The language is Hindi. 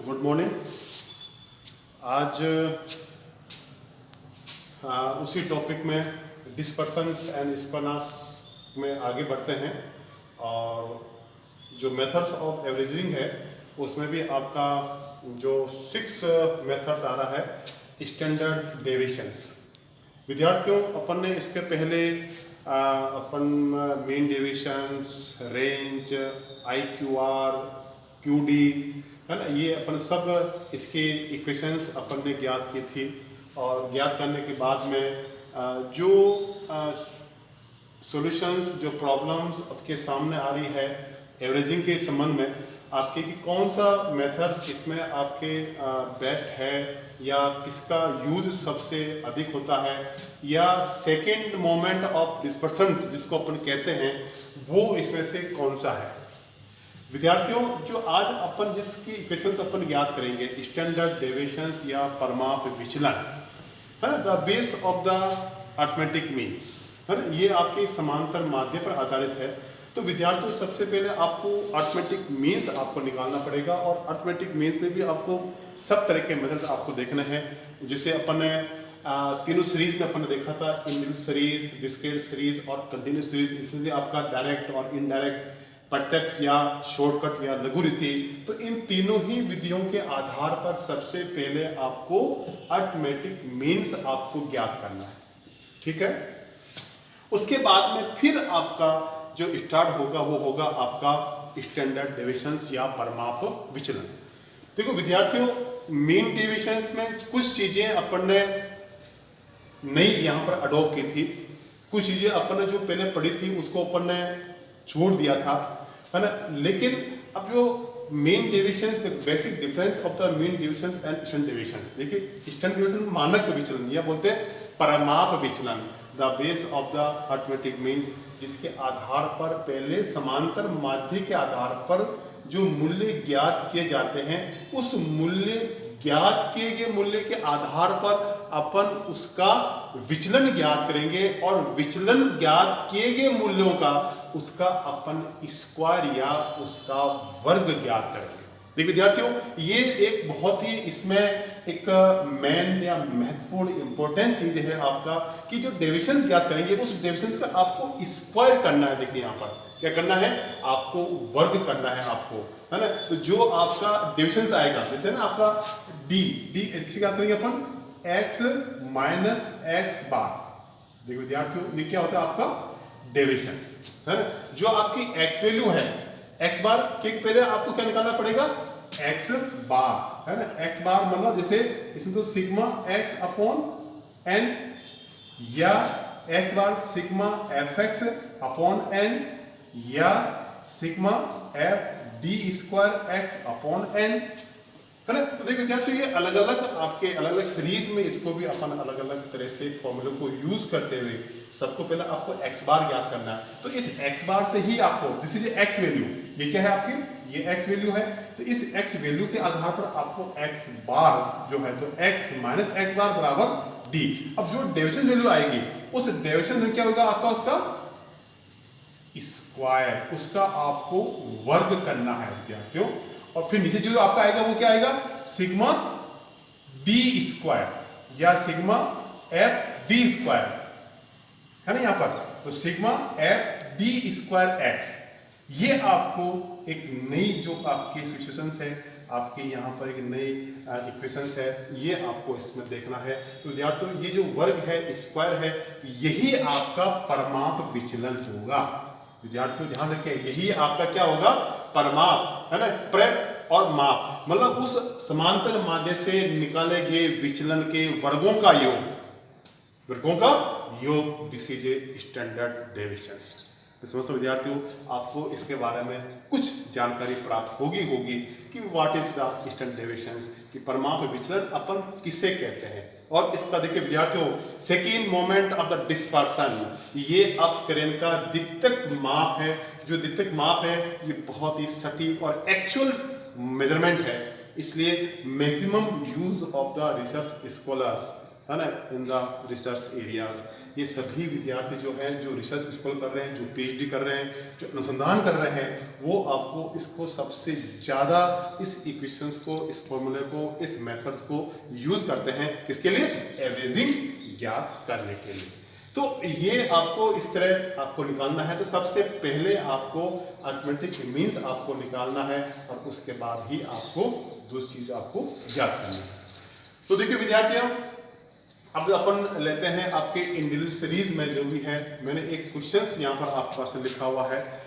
Good morning. आज उसी टॉपिक में डिस्पर्सन्स एंड स्पनास में आगे बढ़ते हैं और जो मेथड्स ऑफ एवरेजिंग है उसमें भी आपका जो 6 मेथड्स आ रहा है स्टैंडर्ड डेविएशंस। विद्यार्थियों, अपन ने इसके पहले अपन mean deviations, range, IQR, QD है ना, ये अपन सब इसके इक्वेशंस अपन ने ज्ञात की थी और ज्ञात करने के बाद में जो सॉल्यूशंस, जो प्रॉब्लम्स आपके सामने आ रही है एवरेजिंग के संबंध में आपके कि कौन सा मेथड्स इसमें आपके बेस्ट है या किसका यूज सबसे अधिक होता है या सेकेंड मोमेंट ऑफ डिस्पर्सन्स जिसको अपन कहते हैं वो इसमें से कौन सा है। विद्यार्थियों, जो आज अपन जिसकी इक्वेशंस अपन याद करेंगे स्टैंडर्ड डेविएशंस या परमाप विचलन है ना, the base of the arithmetic means है ना, ये आपके समांतर माध्य पर आधारित है। तो विद्यार्थियों, सबसे पहले आपको अर्थमेटिक मीन्स आपको निकालना पड़ेगा और अर्थमेटिक मीन्स में भी आपको सब तरह के मेथड्स आपको देखने हैं। जिसे अपन ने तीनों सीरीज में अपन ने देखा था, इंड्यूस सीरीज, डिस्क्रीट सीरीज और कंटिन्यूस सीरीज। इसमें भी आपका डायरेक्ट और इनडायरेक्ट, प्रत्यक्ष या शॉर्टकट या लघु रीति। तो इन तीनों ही विधियों के आधार पर सबसे पहले आपको अर्थमेटिक मीन्स आपको ज्ञात करना है, ठीक है। उसके बाद में फिर आपका जो स्टार्ट होगा वो होगा आपका स्टैंडर्ड डेविएशंस या परमाप विचलन। देखो विद्यार्थियों, मीन डेविएशंस में कुछ चीजें अपन ने नई यहाँ पर अडॉप्ट की थी, कुछ चीजें अपन ने जो पहले पढ़ी थी उसको अपन ने छोड़ दिया था, है ना। लेकिन अब जो main deviations, basic difference of the mean deviations and standard deviations, देखिए स्टैंडर्ड डेविएशन मानक विचलन या बोलते हैं परमाप विचलन, the base of the arithmetic means, जिसके आधार पर पहले समांतर माध्य के आधार पर जो मूल्य ज्ञात किए जाते हैं उस मूल्य ज्ञात किए गए मूल्य के आधार पर अपन उसका विचलन ज्ञात करेंगे और विचलन ज्ञात किए गए मूल्यों का उसका अपन स्क्वायर या उसका वर्ग ज्ञात करेंगे। देखिए विद्यार्थियों, ये एक बहुत ही इसमें एक मेन या महत्वपूर्ण इंपॉर्टेंट चीज है आपका कि जो डेविएशंस ज्ञात करेंगे उस डेविएशंस का आपको स्क्वायर करना है। देखिए यहाँ पर क्या करना है, आपको वर्ग करना है आपको, है ना। तो जो आपका डेविएशंस आएगा, जैसे ना आपका डी किसी क्या करेंगे अपन, x माइनस एक्स बार। देखो विद्यार्थियों, ये क्या होता है आपका डेविएशंस, है ना। जो आपकी x वैल्यू है, x बार के पहले आपको क्या निकालना पड़ेगा, x बार, है ना। x बार मतलब जैसे इसमें तो सिग्मा x अपॉन n या x बार सिग्मा fx अपॉन n या sigma f d square x upon n, है ना। तो देखिए विद्यार्थियों, ये अलग अलग आपके अलग अलग सीरीज में इसको भी अपन अलग अलग तरह से फॉर्मूले को यूज करते हुए सबको पहले आपको x बार याद करना है। तो इस x बार से ही आपको, दिस इज x वैल्यू, ये क्या है आपकी, ये x वैल्यू है। तो इस x वैल्यू के आधार पर आपको x बार जो है, तो x माइनस एक्स बार बराबर d। अब जो डेविएशन वैल्यू आएगी उस डेविएशन में क्या होगा आपका, उसका स्क्वायर, उसका आपको वर्ग करना है विद्यार्थियों। और फिर नीचे जो आपका आएगा वो क्या आएगा, सिग्मा d स्क्वायर या सिग्मा f d स्क्वायर, है ना यहाँ पर। तो sigma f d square x, ये आपको एक नई जो आपकी सिचुएशंस है, आपके यहाँ पर एक नई इक्वेशंस है, ये आपको इसमें देखना है। तो विद्यार्थियों, ये जो वर्ग है, स्क्वायर है, यही आपका परमाप विचलन होगा। विद्यार्थियों ध्यान रखें, यही आपका क्या होगा, परमाप, है ना। प्र और माप मतलब उस समांतर माध्य से निकाले गए विचलन के वर्गों का योग, this is a standard deviations. समझते विद्यार्थियों, आपको इसके बारे में कुछ जानकारी प्राप्त होगी कि what is the standard deviations, कि परमाप विचलन अपन किसे कहते हैं। और इसका देखिए विद्यार्थियों, second moment of the dispersion, ये अपकरण का द्वितीयक माप है। जो द्वितीयक माप है ये बहुत ही सटीक और एक्चुअल मेजरमेंट है, इसलिए maximum use of the research scholars, है ना, इन द रिसर्च एरियाज। ये सभी विद्यार्थी जो हैं, जो रिसर्च स्कॉलर कर रहे हैं, जो पीएचडी कर रहे हैं, जो अनुसंधान कर रहे हैं, वो आपको इसको सबसे ज़्यादा इस इक्वेशंस को, इस फॉर्मूले को, इस मेथड्स को यूज़ करते हैं। किसके लिए? एवरेजिंग ज्ञात करने के लिए। तो ये आपको इस तरह आपको निकालना है। तो सबसे पहले आपको अरिथमेटिक मीन्स आपको निकालना है और उसके बाद ही आपको दूसरी चीज़ आपको ज्ञात करनी है। तो देखिए विद्यार्थियों, अब अपन लेते हैं आपके इंडिविजुअल सीरीज में जो भी है, मैंने एक क्वेश्चंस यहाँ पर आपके पास लिखा हुआ है।